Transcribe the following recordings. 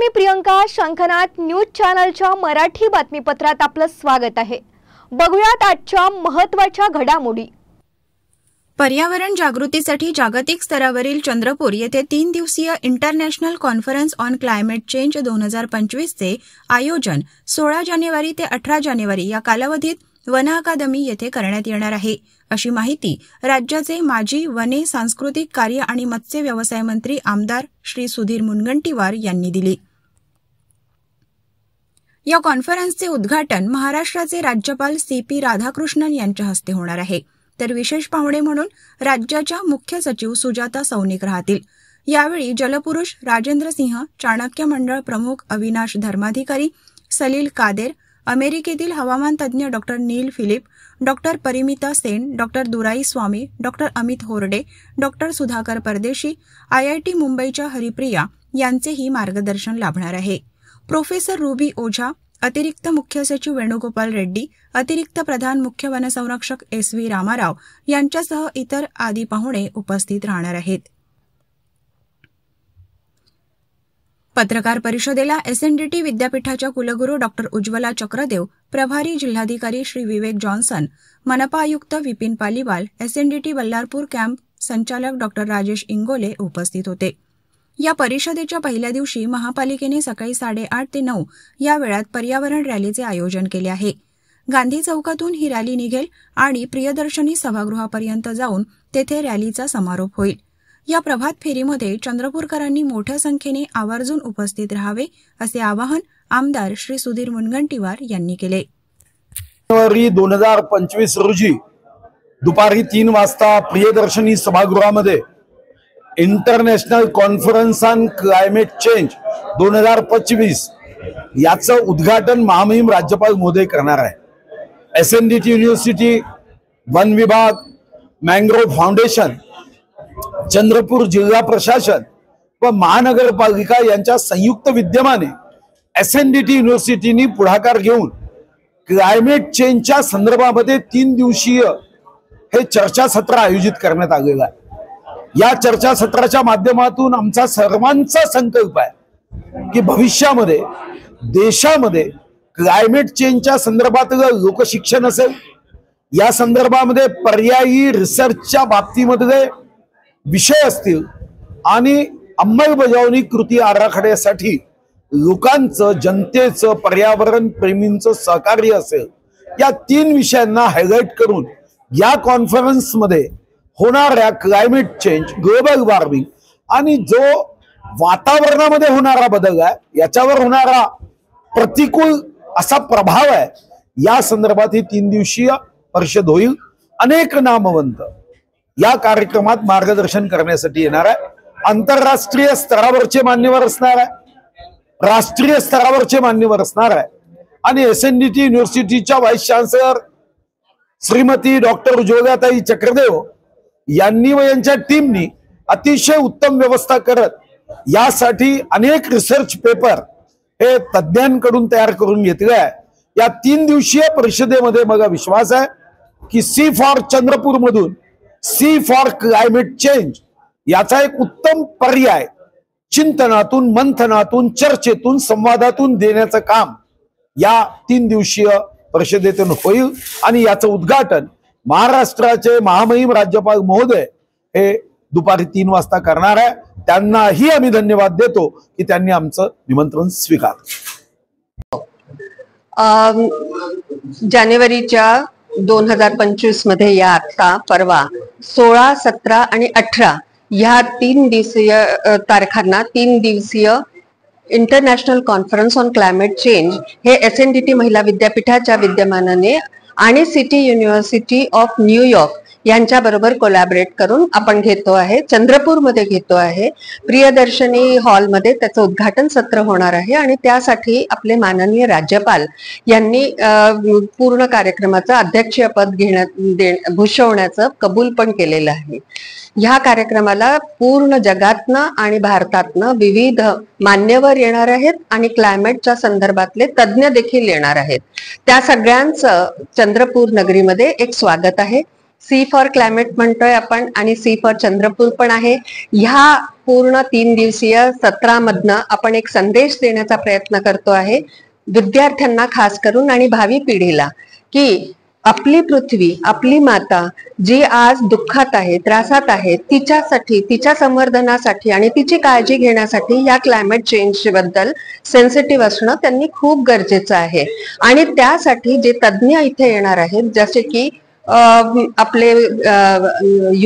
मी प्रियंका. शंखनाद न्यूज चॅनलच्या मराठी बातमीपत्रात आपलं स्वागत आहे. बघूयात आजच्या महत्त्वाच्या घडामोडी. पर्यावरण जागृतीसाठी जागतिक स्तरावरील चंद्रपूर येथे 3 दिवसीय international conference on climate change 2025 चे आयोजन 16 जानेवारी ते 18 जानेवारी या कालावधीत वन अकादमी येथे करण्यात येणार आहे, अशी माहिती राज्याचे माजी वने, सांस्कृतिक कार्य आणि मत्स्य व्यवसाय मंत्री आमदार श्री सुधीर मुनगंटीवार यांनी दिली. या कॉन्फरन्सचे उद्घाटन महाराष्ट्राचे राज्यपाल CP राधाकृष्णन यांच्या हस्ते होणार आहे, तर विशेष पाहुणे म्हणून राज्याच्या मुख्य सचिव सुजाता सौनिक राहतील. यावेळी जलपुरुष राजेंद्र सिंह, चाणक्य मंडळ प्रमुख अविनाश धर्माधिकारी, सलील कादेर, अमेरिकेतील हवामान तज्ज्ञ डॉ. नील फिलिप, डॉ. परिमिता सेन, डॉ. दुराई स्वामी, डॉ. अमित होरडे, डॉ. सुधाकर परदेशी, IIT मुंबईच्या हरिप्रिया यांचेही मार्गदर्शन लाभणार आहे. प्रोफेसर रुबी ओझा, अतिरिक्त मुख्य सचिव वेणुगोपाल रेड्डी, अतिरिक्त प्रधान मुख्य वनसंरक्षक SV रामाराव यांच्यासह इतर आदी पाहुणे उपस्थित राहणार आहेत. पत्रकार परिषदेला SNDT विद्यापीठाच्या कुलगुरू डॉ. उज्ज्वला चक्रदेव, प्रभारी जिल्हाधिकारी श्री विवेक जॉन्सन, मनपा आयुक्त विपिन पालीवाल, SNDT बल्लारपूर कॅम्प संचालक डॉ. राजेश इंगोले उपस्थित होते. या परिषदेच्या पहिल्या दिवशी महापालिकेने सकाळी 8:30 ते 9 या वेळात पर्यावरण रॅलीचे आयोजन केले आहे. गांधी चौकातून ही रॅली निघेल आणि प्रियदर्शनी सभागृहापर्यंत जाऊन तेथे रॅलीचा समारोप होईल. या प्रभात फेरीमध्ये चंद्रपूरकरांनी मोठ्या संख्येने आवर्जून उपस्थित राहावे, असे आवाहन आमदार श्री सुधीर मुनगंटीवार यांनी केले. जानेवारी 2025 रोजी दुपारी 3 वाजता प्रियदर्शनी सभागृहामध्ये international conference on climate change 2025 याचं उद्घाटन महामहिम राज्यपाल महोदय करणार आहे. SNDT युनिव्हर्सिटी, वन विभाग, मँग्रोव्ह फाउंडेशन, चंद्रपूर जिल्हा प्रशासन व महानगरपालिका यांच्या संयुक्त विद्यमाने SNDT युनिव्हर्सिटीनी पुढाकार घेऊन क्लायमेट चेंजच्या संदर्भामध्ये 3 दिवसीय हे चर्चासत्र आयोजित करण्यात आलेलं आहे. या चर्चासत्राच्या माध्यमातून आमचा सर्वांचा संकल्प आहे की भविष्यामध्ये देशामध्ये क्लायमेट चेंजच्या संदर्भातलं लोकशिक्षण असेल, या संदर्भामध्ये पर्यायी रिसर्चच्या बाबतीमध्ये विषय असतील आणि अंमलबजावणी कृती आराखड्यासाठी लोकांचं, जनतेचं, पर्यावरण प्रेमींचं सहकार्य असेल, या 3 विषयांना हायलाइट करून या कॉन्फरन्समध्ये होणाऱ्या क्लायमेट चेंज, ग्लोबल वॉर्मिंग आणि जो वातावरणामध्ये होणारा बदल आहे, याच्यावर होणारा प्रतिकूल असा प्रभाव आहे, या संदर्भात ही 3 दिवसीय परिषद होईल. अनेक नामवंत या कार्यक्रमात मार्गदर्शन करण्यासाठी येणार आहे. आंतरराष्ट्रीय स्तरावरचे मान्यवर असणार आहे, राष्ट्रीय स्तरावरचे मान्यवर असणार आहे आणि SNDT युनिव्हर्सिटीच्या व्हाईस चान्सलर श्रीमती डॉ. उज्ज्वलाताई चक्रदेव यांनी व यांच्या टीमनी अतिशय उत्तम व्यवस्था करत यासाठी अनेक रिसर्च पेपर हे तज्ज्ञांकडून तयार करून घेतले आहे. या 3 दिवसीय परिषदेमध्ये मला विश्वास आहे की C फॉर चंद्रपूर मधून C फॉर क्लायमेट चेंज याचा एक उत्तम पर्याय चिंतनातून, मंथनातून, चर्चेतून, संवादातून देण्याचं काम या 3 दिवसीय परिषदेतून होईल आणि याचं उद्घाटन महाराष्ट्राचे महामहिम राज्यपाल महोदय हे दुपारी 3 वाजता करणार आहे. त्यांनाही आम्ही धन्यवाद देतो की त्यांनी आमचं निमंत्रण स्वीकारलं. जानेवारीच्या 2025 मध्ये या आता परवा 16, 17 आणि 18 ह्या 3 दिवसीय तारखांना 3 दिवसीय international conference on climate change हे SNDT महिला विद्यापीठाच्या विद्यमानाने आणि सिटी युनिव्हर्सिटी ऑफ न्यूयॉर्क यांच्या बरोबर कोलॅबरेट करून आपण घेतो आहे. चंद्रपूरमध्ये घेतो आहे. प्रियदर्शनी हॉलमध्ये त्याचं उद्घाटन सत्र होणार आहे आणि त्यासाठी आपले माननीय राज्यपाल यांनी पूर्ण कार्यक्रमाचं अध्यक्षपद भूषवण्याचं कबूल पण केलेलं आहे. ह्या कार्यक्रमाला पूर्ण जगातनं आणि भारतातनं विविध मान्यवर येणार आहेत आणि क्लायमेटच्या संदर्भातले तज्ज्ञ देखील येणार आहेत. त्या सगळ्यांचं चंद्रपूर नगरीमध्ये एक स्वागत आहे. सी फॉर क्लायमेट म्हणतोय आपण आणि सी फॉर चंद्रपूर पण आहे. ह्या पूर्ण 3 दिवसीय सत्रामधनं आपण एक संदेश देण्याचा प्रयत्न करतो आहे विद्यार्थ्यांना खास करून आणि भावी पिढीला, की आपली पृथ्वी, आपली माता जी आज दुःखात आहे, त्रासात आहे, तिच्यासाठी, तिच्या संवर्धनासाठी आणि तिची काळजी घेण्यासाठी या क्लायमेट चेंज बद्दल सेन्सिटिव्ह असणं त्यांनी खूप गरजेचं आहे. आणि त्यासाठी जे तज्ज्ञ इथे येणार आहेत, जसे की आपले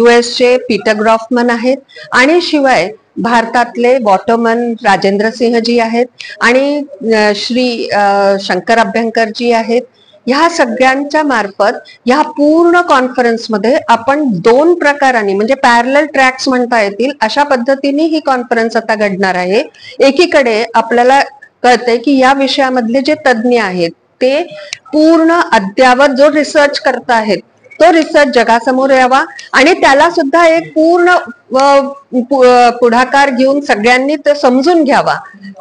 US चे पीटर ग्रॉफमन आहेत आणि शिवाय भारतातले वॉटरमन राजेंद्र सिंह जी आहेत आणि श्री शंकर अभ्यंकर जी आहेत. ह्या सगळ्यांच्या मार्फत ह्या पूर्ण कॉन्फरन्समध्ये आपण 2 प्रकारांनी म्हणजे पॅरलल ट्रॅक्स म्हणता येतील अशा पद्धतीने ही कॉन्फरन्स आता घडणार आहे. एकीकडे आपल्याला कळतंय की या विषयामधले जे तज्ज्ञ आहेत ते पूर्ण अद्यावत जो रिसर्च करत आहेत तो रिसर्च जगासमोर यावा आणि त्याला सुद्धा एक पूर्ण पुढाकार घेऊन सगळ्यांनी ते समजून घ्यावा.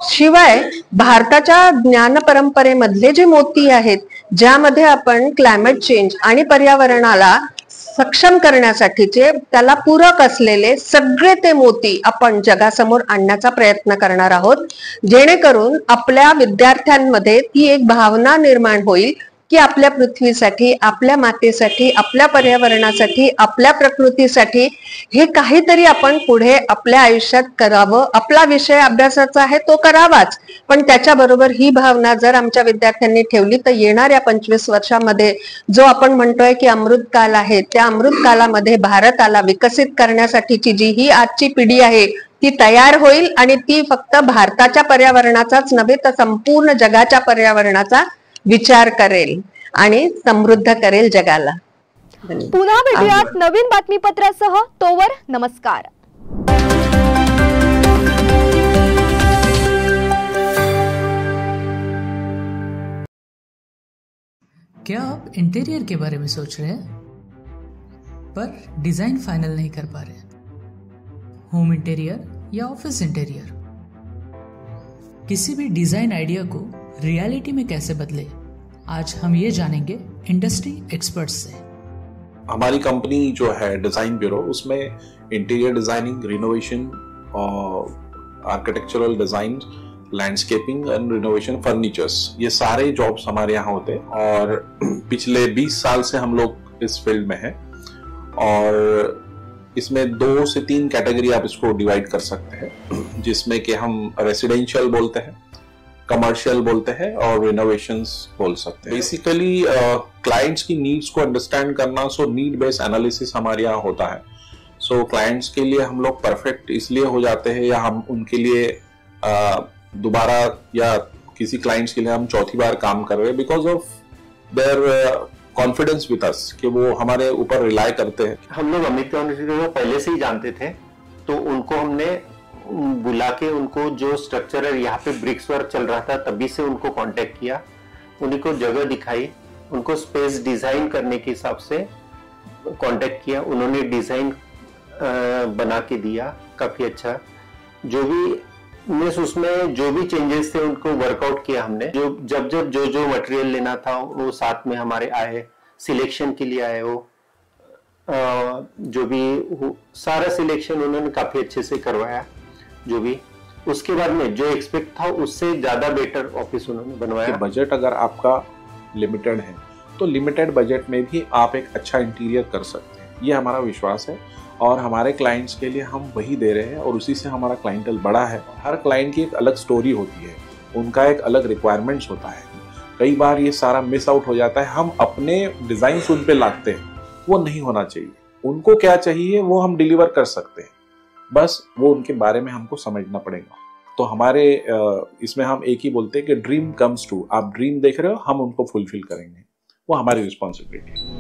शिवाय भारताच्या ज्ञान परंपरेमधले जे मोती आहेत, ज्यामध्ये आपण क्लायमेट चेंज आणि पर्यावरणाला सक्षम करण्यासाठीचे त्याला पूरक असलेले सगळे ते मोती आपण जगासमोर आणण्याचा प्रयत्न करणार आहोत, जेणेकरून आपल्या विद्यार्थ्यांमध्ये ती एक भावना निर्माण होईल की आपल्या पृथ्वीसाठी, आपल्या मातेसाठी, आपल्या पर्यावरणासाठी, आपल्या प्रकृतीसाठी हे काहीतरी आपण पुढे आपल्या आयुष्यात करावं. आपला विषय अभ्यासाचा आहे तो करावाच, पण त्याच्याबरोबर ही भावना जर आमच्या विद्यार्थ्यांनी ठेवली तर येणाऱ्या 25 वर्षामध्ये जो आपण म्हणतोय की अमृतकाल आहे, त्या अमृतकालामध्ये भारताला विकसित करण्यासाठीची जी ही आजची पिढी आहे ती तयार होईल आणि ती फक्त भारताच्या पर्यावरणाचाच नव्हे तर संपूर्ण जगाच्या पर्यावरणाचा विचार करेल आणि समृद्ध करेल जगाला. पुन्हा भेटूयात नवीन बातमीपत्रासह. तोवर नमस्कार. क्या आप इंटीरियर के बारे में सोच रहे हैं पर डिजाइन फाइनल नहीं कर पा रहे? होम इंटीरियर या ऑफिस इंटीरियर, किसी भी डिजाइन आइडिया को रियलिटी में कैसे बदले, आज हम ये जानेंगे इंडस्ट्री एक्सपर्ट्स से. हमारी कंपनी जो है डिजाइन ब्यूरो, उसमें interior designing, renovation, architectural design, landscaping end renovation, furnitures, ये सारे जॉब्स हमारे यहाँ होते हैं. और पिछले 20 साल से हम लोग इस फील्ड में हैं और इसमें 2 से 3 कैटेगरी आप इसको डिवाइड कर सकते हैं, जिसमें कि हम रेसिडेंशियल बोलते हैं, कमर्शियल बोलते हैं और रिनोवेशंस बोल सकते हैं. बेसिकली क्लाइंट्स की नीड्स को अंडरस्टैंड करना, सो नीड बेस्ड एनालिसिस हमारे यहाँ होता है. सो क्लाइंट्स के लिए हम लोग परफेक्ट इसलिए हो जाते हैं या हम उनके लिए दोबारा या किसी क्लाइंट्स के लिए हम चौथी बार काम कर रहे हैं because of their confidence with us, कि वो हमारे ऊपर रिलाई करते हैं. हम लोग अमित को पहले से ही जानते थे, तो उनको हमने बुला के उनको जो स्ट्रक्चर यहाँ पे ब्रिक्स वर्क चल रहा था तभी से उनको कांटेक्ट किया, उन्हीं को जगह दिखाई, उनको स्पेस डिजाइन करने के हिसाब से कांटेक्ट किया. उन्होंने डिजाइन बना के दिया काफी अच्छा. जो भी उसमें जो भी चेंजेस थे उनको वर्कआउट किया हमने. जब जो मटेरियल लेना था वो साथ में हमारे आए, सिलेक्शन के लिए आए. वो जो भी सारा सिलेक्शन उन्होंने काफी अच्छे से करवाया. जो भी उसके बाद में जो एक्सपेक्ट था उससे ज्यादा बेटर ऑफिस उन्होंने बनवाया. बजट अगर आपका लिमिटेड है तो लिमिटेड बजट में भी आप एक अच्छा इंटीरियर कर सकते हैं, ये हमारा विश्वास है. और हमारे क्लाइंट्स के लिए हम वही दे रहे हैं और उसी से हमारा क्लाइंटल बड़ा है. हर क्लाइंट की एक अलग स्टोरी होती है, उनका एक अलग रिक्वायरमेंट्स होता है. कई बार ये सारा मिस आउट हो जाता है. हम अपने डिजाइन उन पे लाते हैं, वो नहीं होना चाहिए. उनको क्या चाहिए वो हम डिलीवर कर सकते हैं, बस वो उनके बारे में हमको समझना पड़ेगा. तो हमारे इसमें हम एक ही बोलते हैं कि ड्रीम कम्स ट्रू. आप ड्रीम देख रहे हो, हम उनको फुलफिल करेंगे, वो हमारी रिस्पॉन्सिबिलिटी है.